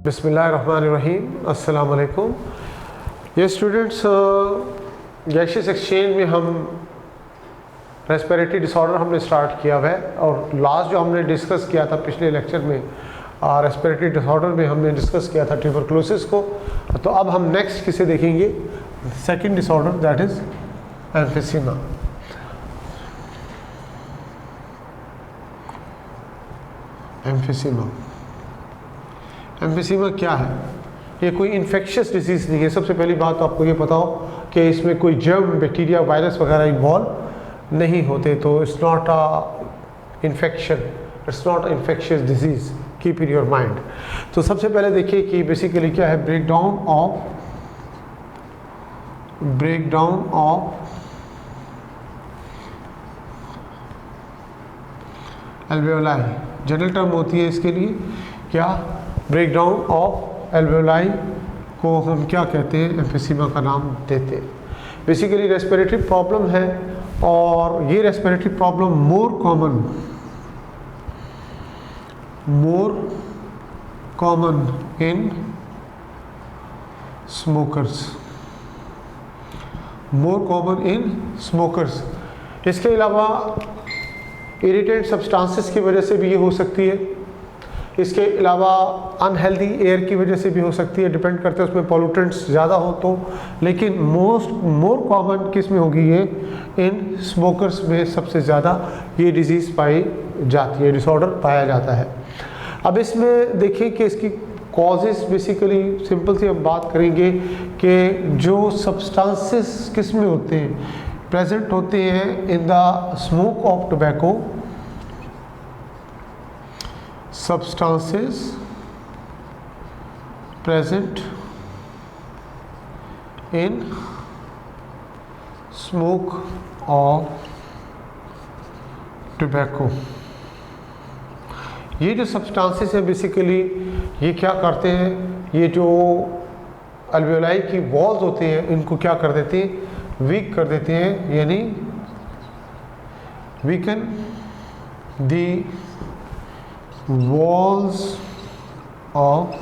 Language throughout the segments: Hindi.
बिस्मिल्लाहिर्रहमानिर्रहीम, अस्सलाम वालेकुम। ये स्टूडेंट्स, गैशियस एक्सचेंज में हम रेस्पिरेटरी डिसऑर्डर हमने स्टार्ट किया हुआ है और लास्ट जो हमने डिस्कस किया था पिछले लेक्चर में रेस्पिरेटरी डिसऑर्डर में हमने डिस्कस किया था ट्यूबरकुलोसिस को। तो अब हम नेक्स्ट किसे देखेंगे, second disorder, that is emphysema. Emphysema emphysema क्या है? ये कोई इन्फेक्शियस डिजीज़ नहीं है। सबसे पहली बात तो आपको ये पता हो कि इसमें कोई जर्म, बैक्टीरिया, वायरस वगैरह इन्वॉल्व नहीं होते। तो it's not a infection, it's not infectious disease, keep in your mind. तो सबसे पहले देखिए कि बेसिकली क्या है, breakdown of alveoli. General term होती है इसके लिए क्या, ब्रेकडाउन ऑफ एल्वेओलाई को हम क्या कहते हैं, एम्फिसीमा का नाम देते हैं। बेसिकली रेस्पिरेटरी प्रॉब्लम है और ये respiratory problem more common in smokers. इसके अलावा इरिटेंट सब्सटेंसेस की वजह से भी ये हो सकती है। इसके अलावा अनहेल्दी एयर की वजह से भी हो सकती है, डिपेंड करते हैं उसमें पॉल्यूटेंट्स ज़्यादा हो तो। लेकिन मोर कॉमन किस में होगी, ये इन स्मोकर्स में सबसे ज़्यादा ये डिजीज़ पाई जाती है, डिसऑर्डर पाया जाता है। अब इसमें देखिए कि इसकी कॉजेज़, बेसिकली सिंपल सी हम बात करेंगे कि जो सब्सटेंसेस किस में होते हैं, प्रेजेंट होते हैं in the smoke of tobacco. Substances present in smoke of tobacco। ये जो सब्सटेंसेस है बेसिकली ये क्या करते हैं, ये जो अल्वेओलाई की वॉल्स होते हैं इनको क्या कर देते हैं, वीक कर देते हैं, यानी weaken the walls of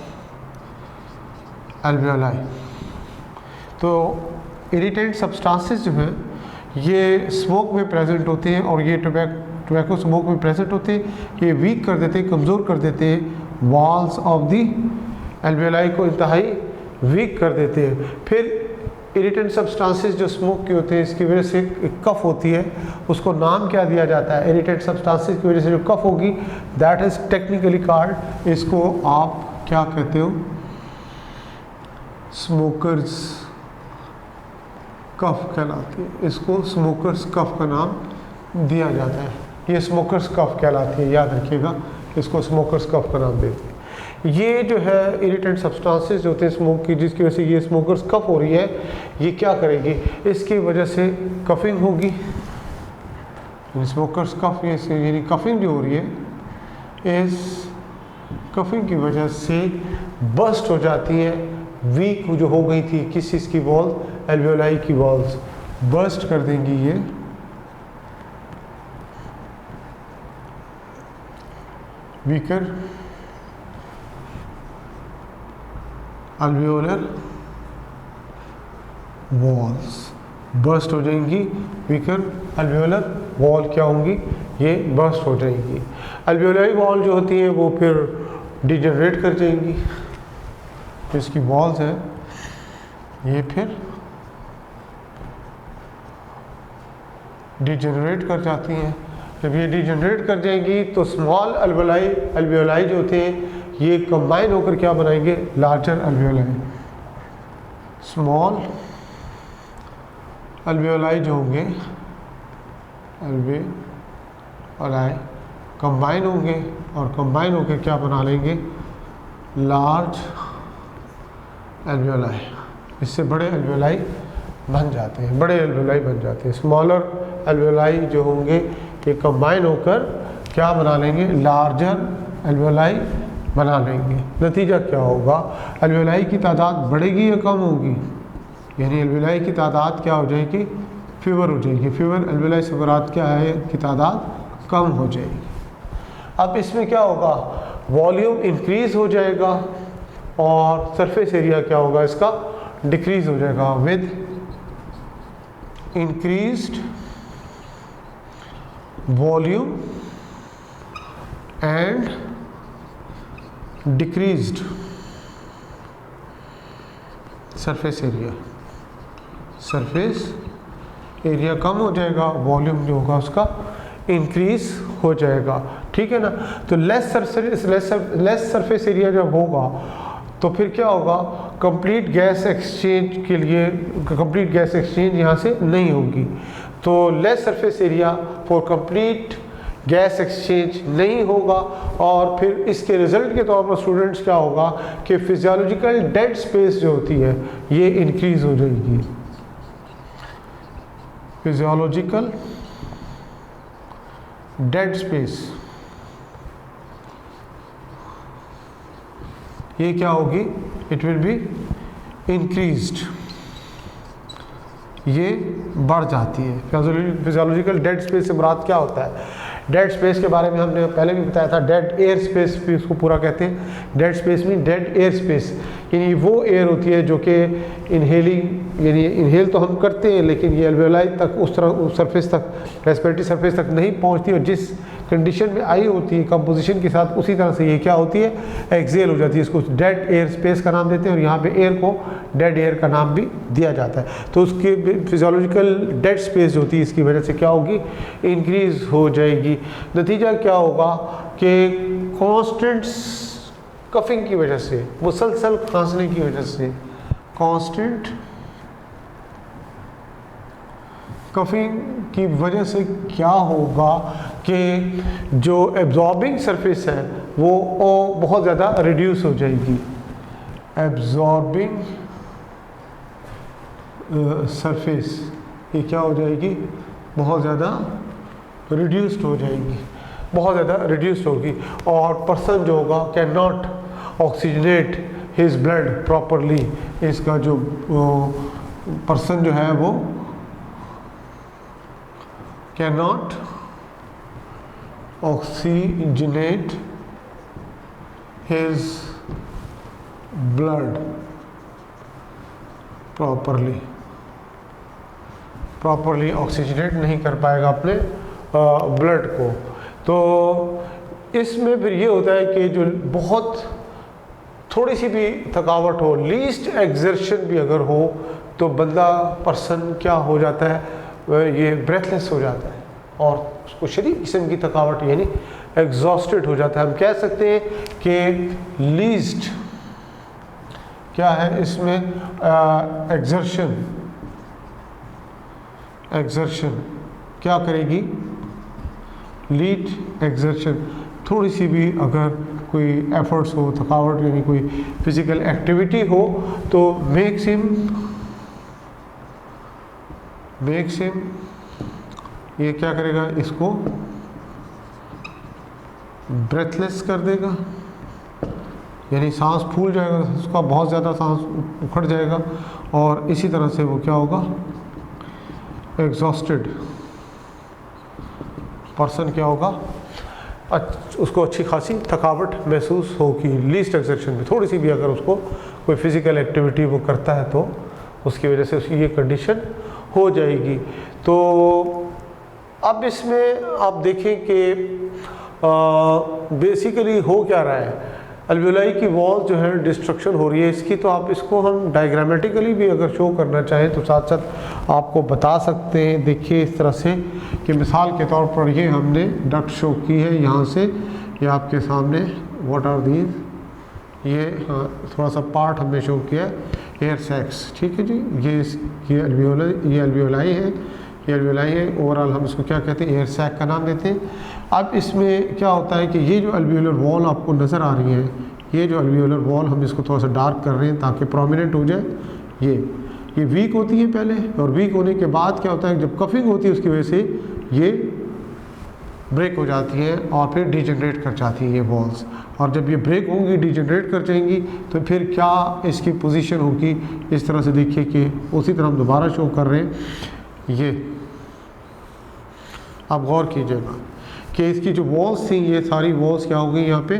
alveoli. तो इरिटेंट सब्सटेंसेस जो हैं ये स्मोक में प्रेजेंट होते हैं और ये टोबैको स्मोक में प्रेजेंट होते हैं, ये वीक कर देते हैं, कमज़ोर कर देते हैं वॉल्स ऑफ दी एल्वेओलाई को, इंतहाई वीक कर देते हैं। फिर इरिटेंट सब्सटेंसेस जो स्मोक के होते हैं इसकी वजह से कफ होती है, उसको नाम क्या दिया जाता है, इरिटेंट सब्सटेंसेस की वजह से जो कफ होगी दैट इज़ टेक्निकली कॉल्ड, इसको आप क्या कहते हो, स्मोकर्स कफ कहलाती है। इसको स्मोकर्स कफ का नाम दिया जाता है। ये स्मोकर्स कफ कहलाती है, याद रखिएगा, इसको स्मोकर्स कफ का नाम देते हैं। ये जो है इरिटेंट सब्सटेंसेस जो होते हैं स्मोक की, जिसकी वजह से ये स्मोकर्स कफ हो रही है, ये क्या करेगी, इसकी वजह से कफिंग होगी, स्मोकर्स कफ, यानी कफिंग जो हो रही है, इस कफिंग की वजह से बस्ट हो जाती है, वीक जो हो गई थी किस चीज़ की वॉल, एल्वेओलाई की वॉल्स बस्ट कर देंगी ये, वीकर अल्वेओलर वॉल्स बस्ट हो जाएंगी, वीकर अल्वेओलर वॉल क्या होंगी, ये बस्ट हो जाएंगी। अल्वेओलाई वॉल जो होती है वो फिर डिजनरेट कर जाएंगी, इसकी वॉल्स हैं ये फिर डिजनरेट कर जाती हैं। जब ये डिजनरेट कर जाएंगी तो स्मॉल अल्वेओलाई जो होते हैं ये कंबाइन होकर क्या बनाएंगे, लार्जर अल्वेओलाई। स्मॉल अल्वेओलाई जो होंगे, अल्वेओलाई कंबाइन होंगे और कंबाइन होकर क्या बना लेंगे, लार्ज अल्वेओलाई। इससे बड़े अल्वेओलाई बन जाते हैं, बड़े अल्वेओलाई बन जाते हैं। स्मॉलर अल्वेओलाई जो होंगे ये कंबाइन होकर क्या बना लेंगे, लार्जर अल्वेओलाई बना लेंगे। नतीजा क्या होगा, अल्वेओलाई की तादाद बढ़ेगी या कम होगी, यानी अल्वेओलाई की तादाद क्या हो जाएगी, फीवर हो जाएगी। फीवर अल्वेओलाई से मुराद क्या है, की तादाद कम हो जाएगी। अब इसमें क्या होगा, वॉल्यूम इंक्रीज़ हो जाएगा और सरफेस एरिया क्या होगा इसका, डिक्रीज हो जाएगा with increased volume and decreased surface area. Surface area कम हो जाएगा, वॉल्यूम जो होगा उसका इंक्रीज हो जाएगा, ठीक है ना। तो लेस सरफेस एरिया जब होगा तो फिर क्या होगा, कंप्लीट गैस एक्सचेंज के लिए कंप्लीट गैस एक्सचेंज यहाँ से नहीं होगी। तो less surface area for complete gas exchange नहीं होगा और फिर इसके रिजल्ट के तौर पर स्टूडेंट्स क्या होगा कि फिजियोलॉजिकल डेड स्पेस जो होती है ये इंक्रीज हो जाएगी। फिजियोलॉजिकल डेड स्पेस ये क्या होगी, इट विल बी इंक्रीज्ड, ये बढ़ जाती है। फिजियोलॉजिकल डेड स्पेस से मुराद क्या होता है, डेड स्पेस के बारे में हमने पहले भी बताया था, डेड एयर स्पेस भी उसको पूरा कहते हैं। डेड स्पेस में डेड एयर स्पेस यानी वो एयर होती है जो कि इनहेलिंग यानी इनहेल तो हम करते हैं लेकिन ये अल्वेओलाई तक उस तरह सरफेस तक रेस्पिरेटरी सरफेस तक नहीं पहुंचती और जिस कंडीशन में आई होती है कंपोजिशन के साथ उसी तरह से ये क्या होती है, एक्सेल हो जाती है। इसको डेड एयर स्पेस का नाम देते हैं और यहाँ पे एयर को डेड एयर का नाम भी दिया जाता है। तो उसकी फिजियोलॉजिकल डेड स्पेस जो होती है इसकी वजह से क्या होगी, इंक्रीज हो जाएगी। नतीजा क्या होगा कि कांस्टेंट कफिंग की वजह से, मुसलसल खांसने की वजह से, कांस्टेंट कफिंग की वजह से क्या होगा कि जो एब्जॉर्बिंग सरफेस है वो बहुत ज़्यादा रिड्यूस हो जाएगी। एब्जॉर्बिंग सरफेस ये क्या हो जाएगी, बहुत ज़्यादा रिड्यूस्ड हो जाएगी, बहुत ज़्यादा रिड्यूस्ड होगी और पर्सन जो होगा can not oxygenate his blood properly. इसका जो पर्सन जो है वो can not oxygenate his blood properly oxygenate नहीं कर पाएगा अपने ब्लड को। तो इसमें फिर ये होता है कि जो बहुत थोड़ी सी भी थकावट हो, लीस्ट एक्सर्शन भी अगर हो तो बंदा पर्सन क्या हो जाता है, ये ब्रेथलेस हो जाता है और उसको शदीद किस्म की थकावट यानी एग्जॉस्टेड हो जाता है। हम कह सकते हैं कि लीस्ट क्या है इसमें, एक्सर्शन क्या करेगी, लीड एक्सर्शन थोड़ी सी भी अगर कोई एफर्ट्स हो, थकावट यानी कोई फिजिकल एक्टिविटी हो तो मेक्स हिम ये क्या करेगा, इसको ब्रेथलेस कर देगा यानी सांस फूल जाएगा, उसका बहुत ज़्यादा सांस उखड़ जाएगा और इसी तरह से वो क्या होगा, एग्जॉस्टेड पर्सन क्या होगा, उसको अच्छी खासी थकावट महसूस होगी। लीस्ट एक्सर्शन में थोड़ी सी भी अगर उसको कोई फिज़िकल एक्टिविटी वो करता है तो उसकी वजह से उसकी ये कंडीशन हो जाएगी। तो अब इसमें आप देखें कि बेसिकली हो क्या रहा है, अल्वेओलाई की वॉल जो है डिस्ट्रक्शन हो रही है इसकी। तो आप इसको हम डायग्रामेटिकली भी अगर शो करना चाहें तो साथ साथ आपको बता सकते हैं। देखिए इस तरह से कि मिसाल के तौर पर ये हमने डक्ट शो की है यहाँ से, ये आपके सामने व्हाट आर दीज, ये हाँ थोड़ा सा पार्ट हमने शो किया है, एयर सैक्स, ठीक है जी। ये अल्वेओलाई है, ये अल्वेओलाई है। ओवरऑल हम इसको क्या कहते हैं, एयर सैक का नाम देते हैं। अब इसमें क्या होता है कि ये जो अल्वेओलर वॉल आपको नज़र आ रही है, ये जो अल्वेओलर वॉल हम इसको थोड़ा सा डार्क कर रहे हैं ताकि प्रोमिनेंट हो जाए। ये वीक होती है पहले और वीक होने के बाद क्या होता है, जब कफिंग होती है उसकी वजह से ये ब्रेक हो जाती है और फिर डिजनरेट कर जाती हैं ये वॉल्स। और जब ये ब्रेक होंगी, डिजनरेट कर जाएंगी तो फिर क्या इसकी पोजीशन होगी, इस तरह से देखिए कि उसी तरह हम दोबारा शो कर रहे हैं। ये आप गौर कीजिएगा कि इसकी जो वॉल्स थी ये सारी वॉल्स क्या हो गई, यहाँ पे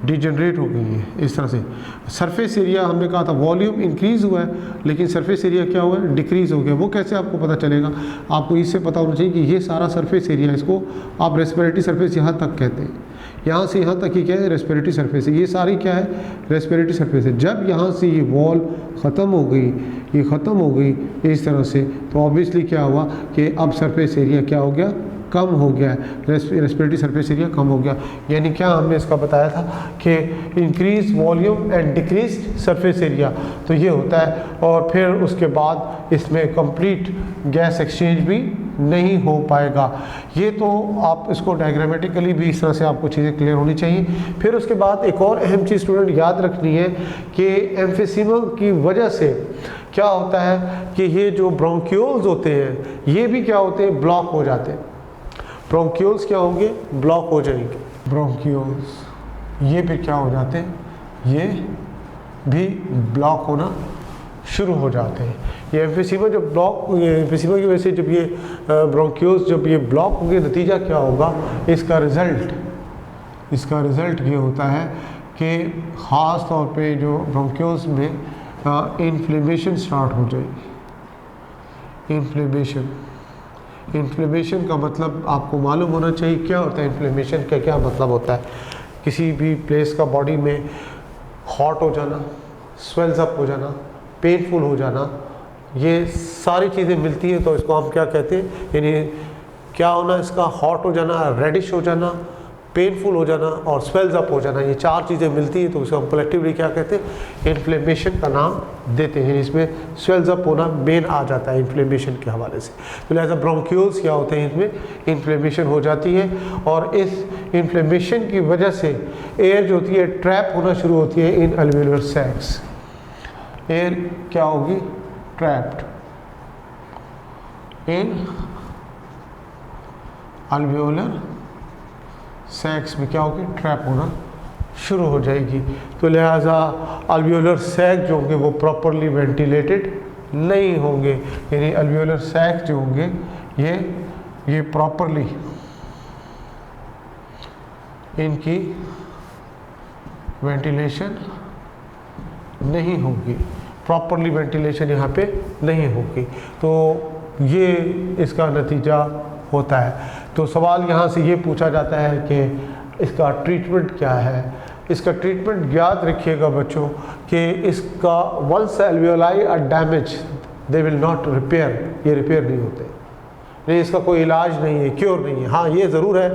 डिजनरेट हो गई है इस तरह से। सरफेस एरिया हमने कहा था वॉल्यूम इंक्रीज़ हुआ है, लेकिन सरफेस एरिया क्या हुआ है, डिक्रीज़ हो गया। वो कैसे आपको पता चलेगा, आपको इससे पता होना चाहिए कि ये सारा सरफेस एरिया, इसको आप रेस्पिरेटरी सरफेस यहाँ तक कहते हैं, यहाँ से यहाँ तक ही क्या है, रेस्पिरेटरी सरफेस है। ये सारी क्या है, रेस्पिरेटरी सरफेस है। जब यहाँ से ये वॉल ख़त्म हो गई, ये ख़त्म हो गई इस तरह से, तो ऑब्वियसली क्या हुआ कि अब सरफेस एरिया क्या हो गया, कम हो गया, रेस्पिरेटरी सरफेस एरिया कम हो गया। यानी क्या हमने इसका बताया था कि increase volume and decrease surface area, तो ये होता है। और फिर उसके बाद इसमें कंप्लीट गैस एक्सचेंज भी नहीं हो पाएगा। ये तो आप इसको डायग्रामेटिकली भी इस तरह से आपको चीज़ें क्लियर होनी चाहिए। फिर उसके बाद एक और अहम चीज़ स्टूडेंट याद रखनी है कि एम्फीसीमा की वजह से क्या होता है कि ये जो ब्रोंक्यूल्स होते हैं ये भी क्या होते हैं, ब्लॉक हो जाते हैं। ब्रोंक्यूल्स क्या होंगे, ब्लॉक हो जाएंगे। ब्रोंक्यूल्स ये भी क्या हो जाते हैं, ये भी ब्लॉक होना शुरू हो जाते हैं। ये एम्फीसीमा जब ब्लॉक, ये एम्फीसीमा की वजह से जब ये ब्रोंक्यूल्स जब ये ब्लॉक होंगे, नतीजा क्या होगा, इसका रिज़ल्ट ये होता है कि ख़ास तौर पे जो ब्रोंक्यूल्स में इन्फ्लेमेशन स्टार्ट हो जाएगी। इन्फ्लेमेशन का मतलब आपको मालूम होना चाहिए क्या होता है। इन्फ्लेमेशन का क्या मतलब होता है, किसी भी प्लेस का बॉडी में हॉट हो जाना, स्वेल्स अप हो जाना, पेनफुल हो जाना, ये सारी चीज़ें मिलती हैं तो इसको हम क्या कहते हैं, यानी क्या होना, इसका हॉट हो जाना, रेडिश हो जाना, पेनफुल हो जाना और स्वेल्स अप हो जाना, ये चार चीज़ें मिलती हैं तो उसको हम कलेक्टिवली क्या कहते हैं, इन्फ्लेमेशन का नाम देते हैं। इसमें स्वेल्स अप होना मेन आ जाता है इन्फ्लेमेशन के हवाले से। तो लिहाजा ब्रोंक्यूल्स क्या होते हैं, इसमें इन्फ्लेमेशन हो जाती है और इस इन्फ्लेमेशन की वजह से एयर जो होती है ट्रैप होना शुरू होती है इन अल्वेओलर सैक्स। एयर क्या होगी, ट्रैप्ड इन अल्वेओलर सैक्स में क्या होगी, ट्रैप होना शुरू हो जाएगी। तो लिहाजा अल्वेओलर सैक जो होंगे वो प्रॉपरली वेंटिलेटेड नहीं होंगे, यानी अल्वेओलर सैक जो होंगे ये प्रॉपरली इनकी वेंटिलेशन नहीं होगी, प्रॉपरली वेंटिलेशन यहाँ पे नहीं होगी। तो ये इसका नतीजा होता है। तो सवाल यहाँ से ये पूछा जाता है कि इसका ट्रीटमेंट क्या है। इसका ट्रीटमेंट याद रखिएगा बच्चों कि इसका once alveoli are damaged they will not repair, ये रिपेयर नहीं होते, नहीं, इसका कोई इलाज नहीं है, क्योर नहीं है। हाँ ये ज़रूर है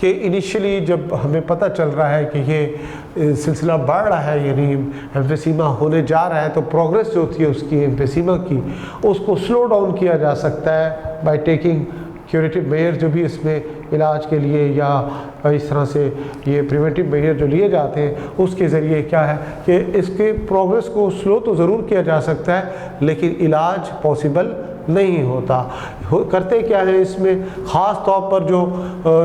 कि इनिशियली जब हमें पता चल रहा है कि ये सिलसिला बढ़ रहा है, यानी एम्फीसीमा होने जा रहा है, तो प्रोग्रेस जो होती है उसकी एम्फीसीमा की, उसको स्लो डाउन किया जा सकता है बाय टेकिंग क्यूरेटिव मेजर, जो भी इसमें इलाज के लिए या इस तरह से ये प्रिवेंटिव मेजर जो लिए जाते हैं उसके ज़रिए क्या है कि इसके प्रोग्रेस को स्लो तो ज़रूर किया जा सकता है, लेकिन इलाज पॉसिबल नहीं होता। करते क्या है इसमें, ख़ास तौर पर जो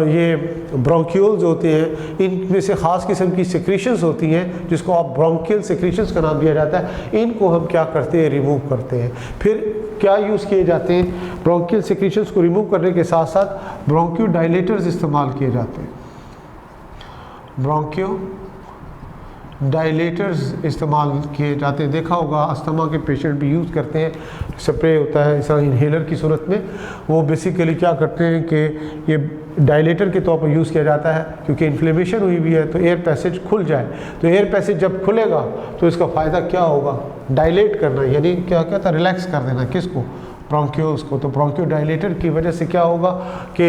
ये ब्रोंक्यूल्स होते हैं इनमें से ख़ास किस्म की सिक्रीशंस होती हैं जिसको आप ब्रोंकियल सिक्रीशंस का नाम दिया जाता है, इनको हम क्या करते हैं, रिमूव करते हैं। फिर क्या यूज़ किए जाते हैं, ब्रोंकियल सिक्रीशंस को रिमूव करने के साथ साथ ब्रोंकियो डायलेटर्स इस्तेमाल किए जाते हैं। ब्रोंकियो डायलेटर्स इस्तेमाल किए जाते हैं, देखा होगा अस्थमा के पेशेंट भी यूज़ करते हैं, स्प्रे होता है इस तरह इन्हेलर की सूरत में, वो बेसिकली क्या करते हैं कि ये डायलेटर के तौर पर यूज़ किया जाता है क्योंकि इन्फ्लेमेशन हुई हुई है तो एयर पैसेज खुल जाए। तो एयर पैसेज जब खुलेगा तो इसका फ़ायदा क्या होगा, डायलेट करना, यानी क्या कहता है, रिलैक्स कर देना, किसको, ब्रोंक्यूल्स को। तो ब्रोंकियो डायलेटर की वजह से क्या होगा कि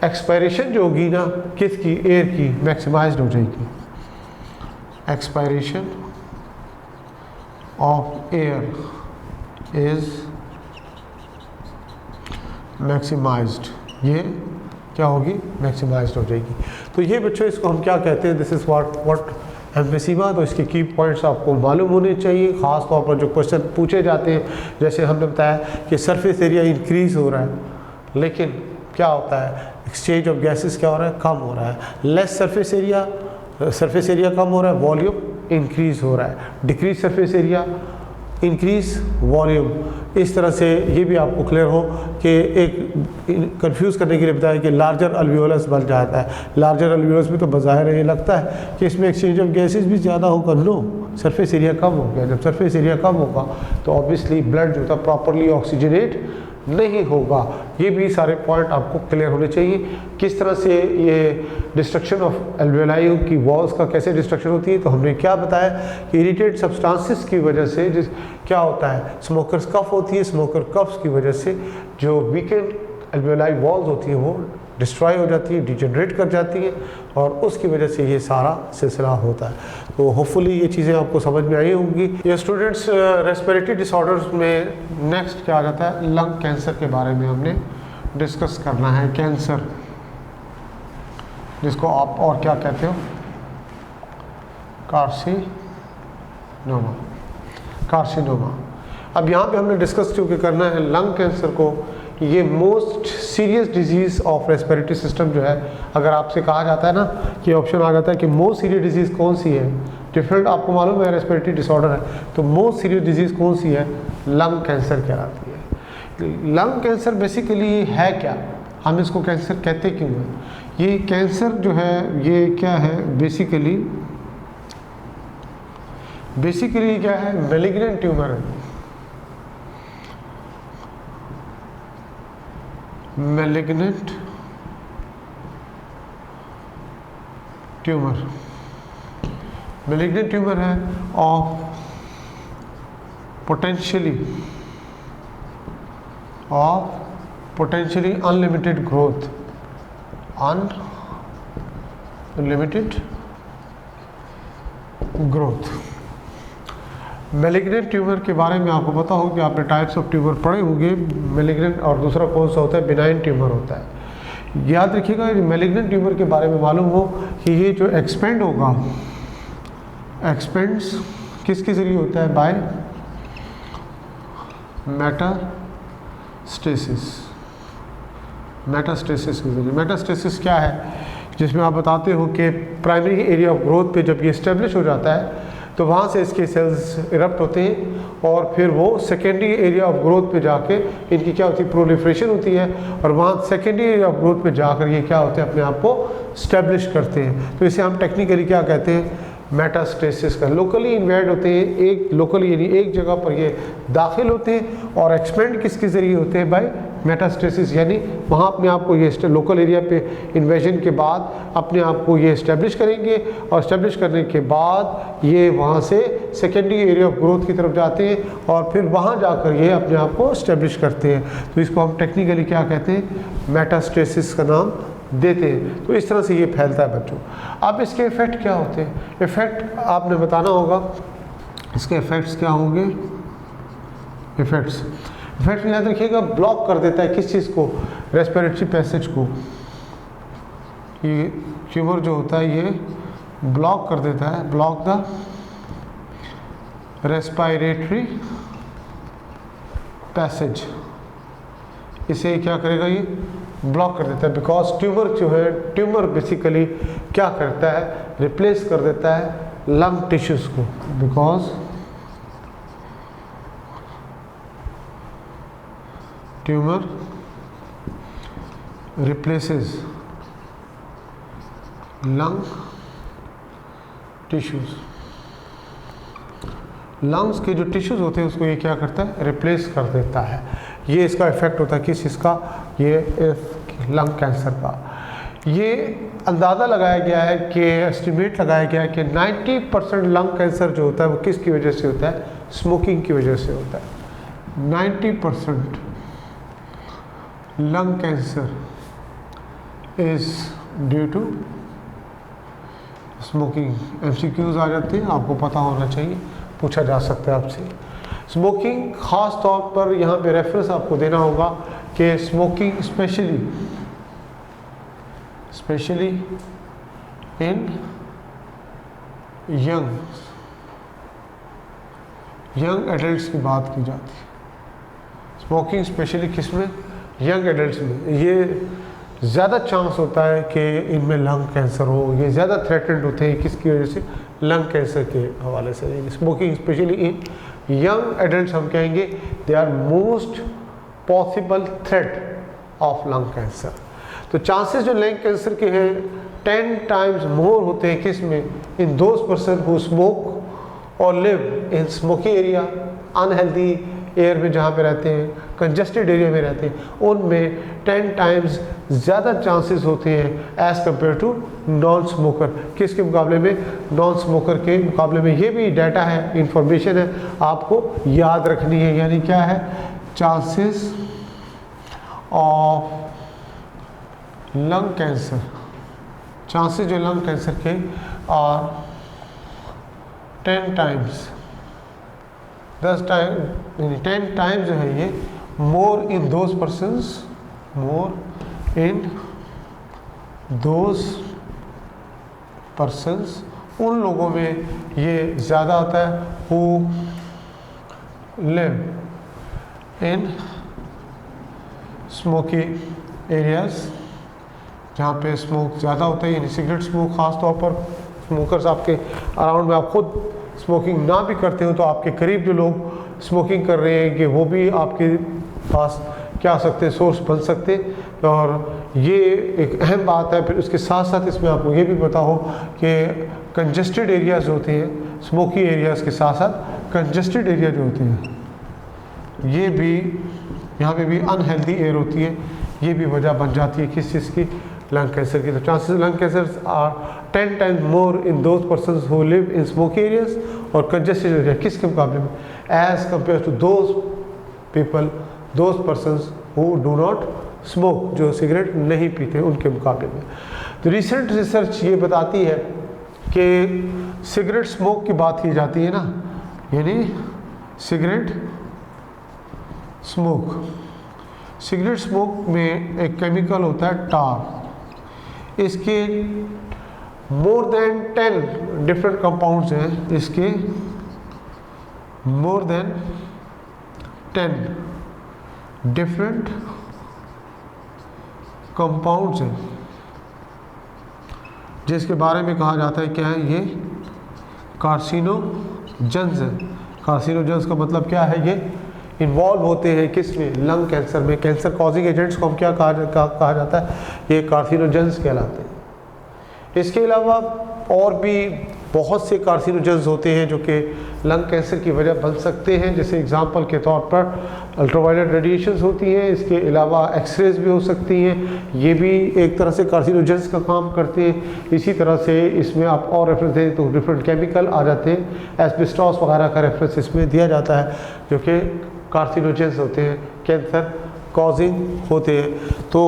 एक्सपायरेशन जो होगी ना किसकी, एयर की, मैक्सिमाइज्ड हो जाएगी। Expiration of air is maximised, ये क्या होगी, मैक्सिमाइज्ड हो जाएगी। तो ये बच्चों इसको हम क्या कहते हैं, दिस इज़ व्हाट एम्फीसीमा। तो इसके की पॉइंट्स आपको मालूम होने चाहिए, ख़ास तौर पर जो क्वेश्चन पूछे जाते हैं, जैसे हमने बताया कि सरफेस एरिया इंक्रीज़ हो रहा है, लेकिन क्या होता है, एक्सचेंज ऑफ गैसेस क्या हो रहा है, कम हो रहा है। लेस सरफेस एरिया कम हो रहा है, वॉल्यूम इंक्रीज़ हो रहा है। Decrease surface area, increase volume. इस तरह से ये भी आपको क्लियर हो कि एक कंफ्यूज करने के लिए बताया कि लार्जर अल्वियोलस बन जाता है। लार्जर अल्वियोलस में तो बाहर ये लगता है कि इसमें एक्सचेंज ऑफ गैसेज भी ज़्यादा होगा, नो, सरफेस एरिया कम हो गया। जब सरफेस एरिया कम होगा तो ऑब्वियसली ब्लड जो था प्रॉपरली ऑक्सीजनेट नहीं होगा। ये भी सारे पॉइंट आपको क्लियर होने चाहिए। किस तरह से ये डिस्ट्रक्शन ऑफ एल्वेलाई की वॉल्स का कैसे डिस्ट्रक्शन होती है, तो हमने क्या बताया कि इरिटेट सब्सटेंसेस की वजह से क्या होता है, स्मोकर्स कफ होती है, स्मोकर कफ्स की वजह से जो वीकेंड एल्वेलाई वॉल्स होती हैं वो डिस्ट्रॉय हो जाती है, डिजेनरेट कर जाती है, और उसकी वजह से ये सारा सिलसिला होता है। तो होपफुली ये चीज़ें आपको समझ में आई होंगी। ये स्टूडेंट्स रेस्पिरेटरी डिसऑर्डर्स में नेक्स्ट क्या आ जाता है, लंग कैंसर के बारे में हमने डिस्कस करना है। कैंसर जिसको आप और क्या कहते हो, कार्सिनोमा, कार्सिनोमा। अब यहाँ पे हमने डिस्कस क्योंकि करना है लंग कैंसर को, ये most serious disease of respiratory system जो है। अगर आपसे कहा जाता है ना कि ऑप्शन आ जाता है कि मोस्ट सीरियस डिजीज़ कौन सी है, डिफरेंट आपको मालूम है रेस्पिरेटरी डिसऑर्डर है, तो मोस्ट सीरियस डिजीज़ कौन सी है, लंग कैंसर कहलाती है। लंग कैंसर बेसिकली है क्या, हम इसको कैंसर कहते क्यों हैं? ये कैंसर जो है ये क्या है, बेसिकली क्या है, मैलिग्नेंट ट्यूमर है। मैलिग्नेंट ट्यूमर, मैलिग्नेंट ट्यूमर है of potentially unlimited growth, unlimited growth. Malignant tumour के बारे में आपको पता होगा कि आपने टाइप्स ऑफ ट्यूमर पढ़े होंगे, मैलिग्नेंट और दूसरा कौन सा होता है, बिनाइन ट्यूमर होता है। याद रखिएगा मैलिग्नेंट ट्यूमर के बारे में मालूम हो कि ये जो एक्सपेंड होगा, एक्सपेंड्स किसके जरिए होता है, बाय मेटास्टेसिस, मेटास्टेसिस के जरिए। मेटास्टेसिस क्या है, जिसमें आप बताते हो कि प्राइमरी एरिया ऑफ ग्रोथ पे जब ये इस्टेब्लिश हो जाता है तो वहाँ से इसके सेल्स इरप्ट होते हैं और फिर वो सेकेंडरी एरिया ऑफ ग्रोथ पे जाके इनकी क्या होती है, प्रोलिफरेशन होती है, और वहाँ सेकेंडरी एरिया ऑफ ग्रोथ पे जाकर ये क्या होते हैं, अपने आप को स्टैब्लिश करते हैं। तो इसे हम टेक्निकली क्या कहते हैं, मेटास्टेसिस का। लोकली इन्वेड होते हैं, एक लोकली यानी एक जगह पर ये दाखिल होते हैं, और एक्सपेंड किसके ज़रिए होते हैं, बाय मेटास्टेसिस, यानी वहाँ अपने आप को ये लोकल एरिया पे इन्वेजन के बाद अपने आप को ये इस्टेब्लिश करेंगे, और इस्टेब्लिश करने के बाद ये वहाँ से सेकेंडरी एरिया ऑफ ग्रोथ की तरफ जाते हैं और फिर वहाँ जाकर ये अपने आप को इस्टेब्लिश करते हैं। तो इसको हम टेक्निकली क्या कहते हैं, मेटास्टेसिस का नाम देते हैं। तो इस तरह से ये फैलता है बच्चों। अब इसके इफ़ेक्ट क्या होते हैं, इफ़ेक्ट आपने बताना होगा, इसके इफ़ेक्ट्स क्या होंगे, इफ़ेक्ट्स याद रखिएगा, ब्लॉक कर देता है किस चीज़ को, रेस्पिरेटरी पैसेज को। ये ट्यूमर जो होता है ये ब्लॉक कर देता है, ब्लॉक द रेस्पिरेटरी पैसेज, इसे क्या करेगा, ये ब्लॉक कर देता है। बिकॉज ट्यूमर जो है, ट्यूमर बेसिकली क्या करता है, रिप्लेस कर देता है लंग टिश्यूज को, because tumour replaces lung tissues. Lungs के जो टिश्यूज होते हैं उसको ये क्या करता है, रिप्लेस कर देता है। ये इसका इफेक्ट होता है किस इसका, ये लंग कैंसर का। ये अंदाज़ा लगाया गया है कि एस्टिमेट लगाया गया है कि 90% लंग कैंसर जो होता है वो किसकी वजह से होता है, स्मोकिंग की वजह से होता है। 90% lung cancer is due to smoking. MCQs आ जाते हैं, आपको पता होना चाहिए, पूछा जा सकता है आपसे। स्मोकिंग ख़ास तौर पर यहाँ पे रेफरेंस आपको देना होगा कि smoking specially in young adults की बात की जाती है। स्मोकिंग स्पेशली किस में, यंग एडल्ट्स में। ये ज़्यादा चांस होता है कि इनमें लंग कैंसर हो, ये ज़्यादा थ्रेटेंड होते हैं किसकी वजह से, लंग कैंसर के हवाले से। Smoking specially in young adults हम कहेंगे they are most possible threat of lung cancer. तो चांसेस जो लंग कैंसर के हैं 10 टाइम्स मोर होते हैं किस में, in those person who smoke और live in smoky area, unhealthy air में जहाँ पे रहते हैं, कंजस्टेड एरिया में रहते हैं, उनमें 10 टाइम्स ज़्यादा चांसेस होते हैं as compare to non smoker. किसके मुकाबले में? नॉन स्मोकर के मुकाबले में। ये भी डाटा है, इंफॉर्मेशन है, आपको याद रखनी है। यानी क्या है? Chances of lung cancer, chances जो लंग कैंसर के और 10 टाइम्स 10 टाइम्स जो है ये more in those persons, more in those persons, उन लोगों में ये ज़्यादा आता है who live in smoky areas, जहाँ पे स्मोक ज़्यादा होता है, यानी सिगरेट स्मोक ख़ास तौर पर। स्मोकर्स आपके अराउंड में, आप खुद स्मोकिंग ना भी करते हो तो आपके करीब जो लोग स्मोकिंग कर रहे हैं कि वो भी आपके पास क्या सकते हैं, सोर्स बन सकते। और ये एक अहम बात है। फिर उसके साथ साथ इसमें आपको ये भी पता हो कि कंजस्टेड एरियाज होते हैं, स्मोकी एरियाज़ के साथ साथ कंजस्टेड एरिया जो होते हैं, ये भी यहाँ पे भी अनहेल्दी एयर होती है, ये भी वजह बन जाती है किस चीज़ की? लंग कैंसर की। तो chances lung cancer are 10 times more in those persons who live in smoky areas और कंजस्टेड एरिया, किसके मुकाबले में? As compare to those people, those persons who do not smoke, जो सिगरेट नहीं पीते, उनके मुकाबले में। तो रिसेंट रिसर्च ये बताती है कि सिगरेट स्मोक की बात की जाती है ना, यानी सिगरेट स्मोक, सिगरेट स्मोक में एक केमिकल होता है टार, इसके मोर देन 10 डिफरेंट कंपाउंड्स हैं, इसके मोर देन 10 डिफरेंट कंपाउंड्स हैं, जिसके बारे में कहा जाता है क्या है? ये कार्सिनोजेंस है। कार्सिनोजेंस का मतलब क्या है? ये इन्वॉल्व होते हैं किस में? लंग कैंसर में। कैंसर कॉजिंग एजेंट्स को हम क्या कहा जाता है? ये कार्सिनोजेंस कहलाते हैं। इसके अलावा और भी बहुत से कार्सिनोजेंस होते हैं जो कि लंग कैंसर की वजह बन सकते हैं। जैसे एग्जांपल के तौर पर अल्ट्रावायलेट रेडिएशंस होती हैं, इसके अलावा एक्सरेज भी हो सकती हैं, ये भी एक तरह से कार्सिनोजेंस का काम करते हैं। इसी तरह से इसमें आप और रेफरेंस दें तो डिफरेंट केमिकल आ जाते हैं, एस्बेस्टॉस वगैरह का रेफरेंस इसमें दिया जाता है, जो कि कार्सिनोजेंस होते हैं, कैंसर कॉजिंग होते हैं। तो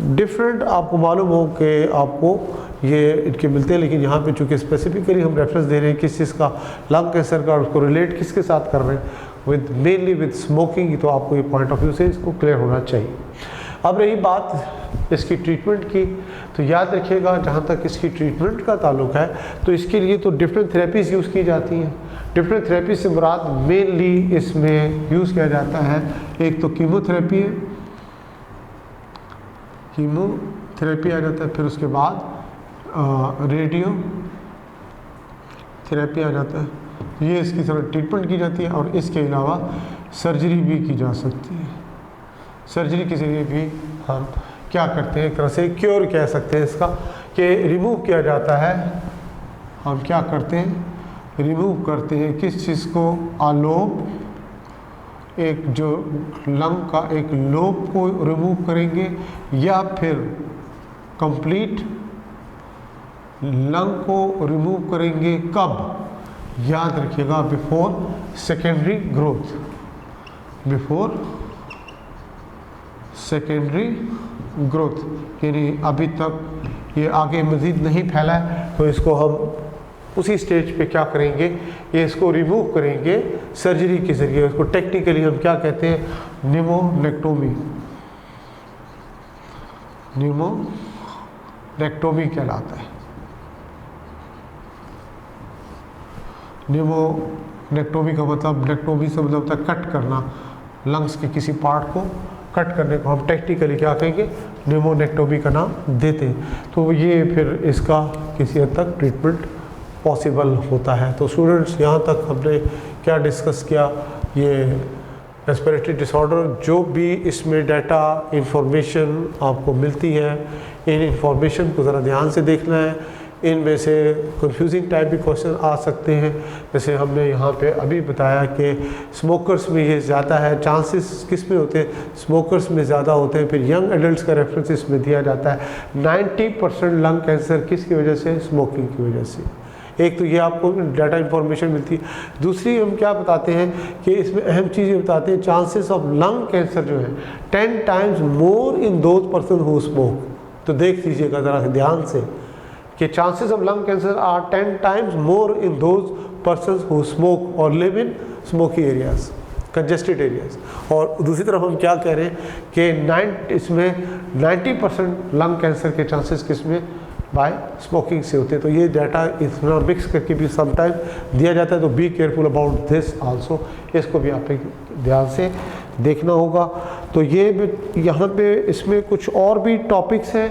डिफरेंट आपको मालूम हो कि आपको ये इनके मिलते हैं, लेकिन यहाँ पे चूँकि स्पेसिफिकली हम रेफरेंस दे रहे हैं किस चीज़ का, लंग कैंसर का, उसको रिलेट किसके साथ कर रहे हैं? With mainly with smoking. तो आपको ये पॉइंट ऑफ व्यू से इसको क्लियर होना चाहिए। अब रही बात इसकी ट्रीटमेंट की, तो याद रखिएगा जहाँ तक इसकी ट्रीटमेंट का ताल्लुक है तो इसके लिए तो डिफरेंट थेरेपीज़ यूज़ की जाती हैं। डिफरेंट थेरेपी से मुराद मेनली इसमें यूज़ किया जाता है, एक तो कीमोथेरेपी है, कीमोथेरेपी आ जाता है, फिर उसके बाद रेडियो थेरेपी आ जाता है। ये इसकी तरह ट्रीटमेंट की जाती है और इसके अलावा सर्जरी भी की जा सकती है। सर्जरी के ज़रिए भी हम क्या करते हैं, एक तरह से क्योर कह सकते हैं इसका, कि रिमूव किया जाता है। हम क्या करते हैं? रिमूव करते हैं किस चीज़ को? आलोप, एक जो लंग का एक लोब को रिमूव करेंगे, या फिर कंप्लीट लंग को रिमूव करेंगे। कब? याद रखिएगा, before secondary growth, before secondary growth, यानी अभी तक ये आगे मज़ीद नहीं फैला है, तो इसको हम उसी स्टेज पे क्या करेंगे? ये इसको रिमूव करेंगे सर्जरी के ज़रिए। इसको टेक्निकली हम क्या कहते हैं? निमोनेक्टोमी, निमोनेक्टोमी कहलाता है। निमोनेक्टोमी का मतलब, नेक्टोमी से मतलब होता है कट करना, लंग्स के किसी पार्ट को कट करने को हम टेक्निकली क्या कहेंगे? निमोनेक्टोमी का नाम देते हैं। तो ये फिर इसका किसी हद तक ट्रीटमेंट पॉसिबल होता है। तो स्टूडेंट्स, यहाँ तक हमने क्या डिस्कस किया? ये रेस्पिरेटरी डिसऑर्डर, जो भी इसमें डाटा इंफॉर्मेशन आपको मिलती है, इन इंफॉर्मेशन को ज़रा ध्यान से देखना है। इनमें से कंफ्यूजिंग टाइप भी क्वेश्चन आ सकते हैं, जैसे हमने यहाँ पे अभी बताया कि स्मोकर्स में ये ज़्यादा है, चांसेस किस में होते हैं, स्मोकर्स में ज़्यादा होते हैं। फिर यंग एडल्ट्स का रेफरेंस इसमें दिया जाता है। 90% लंग कैंसर किसकी वजह से? स्मोकिंग की वजह से। एक तो ये आपको डाटा इंफॉर्मेशन मिलती है। दूसरी हम क्या बताते हैं कि इसमें अहम चीज़ ये बताते हैं, चांसेस ऑफ लंग कैंसर जो है 10 times more in those person who smoke. तो देख लीजिएगा ज़रा ध्यान से कि chances of lung cancer are 10 times more in those person who smoke और live in smoky areas, congested areas. और दूसरी तरफ हम क्या कह रहे हैं कि इसमें 90% लंग कैंसर के चांसेस किसमें? बाय स्मोकिंग से होते हैं। तो ये डाटा इतना मिक्स करके भी समटाइम दिया जाता है, तो be careful about this also. इसको भी आप ध्यान से देखना होगा। तो ये यहाँ पे इसमें कुछ और भी टॉपिक्स हैं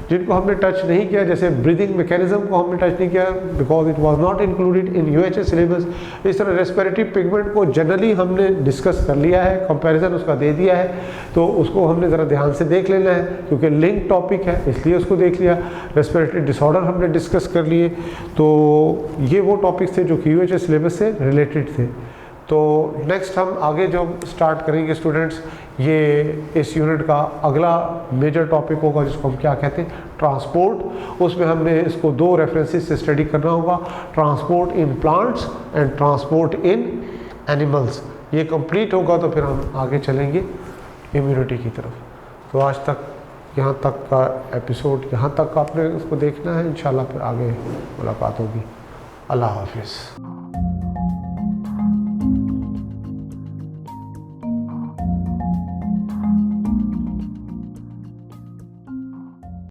जिनको हमने टच नहीं किया, जैसे ब्रीदिंग मैकेनिज्म को हमने टच नहीं किया because it was not included in UHS syllabus. इस तरह रेस्पिरेटरी पिगमेंट को जनरली हमने डिस्कस कर लिया है, कंपैरिजन उसका दे दिया है, तो उसको हमने ज़रा ध्यान से देख लेना है क्योंकि लिंक टॉपिक है इसलिए उसको देख लिया। रेस्पिरेटरी डिसऑर्डर हमने डिस्कस कर लिए। तो ये वो टॉपिक्स थे जो कि यूएचएस सिलेबस से रिलेटेड थे। तो नेक्स्ट हम आगे जो स्टार्ट करेंगे स्टूडेंट्स, ये इस यूनिट का अगला मेजर टॉपिक होगा जिसको हम क्या कहते हैं? ट्रांसपोर्ट। उसमें हमने इसको 2 रेफरेंसेस से स्टडी करना होगा, transport in plants and transport in animals. ये कंप्लीट होगा तो फिर हम आगे चलेंगे इम्यूनिटी की तरफ। तो आज तक यहाँ तक का एपिसोड, यहाँ तक आपने उसको देखना है। इंशाल्लाह फिर आगे मुलाकात होगी। अल्लाह हाफिज़।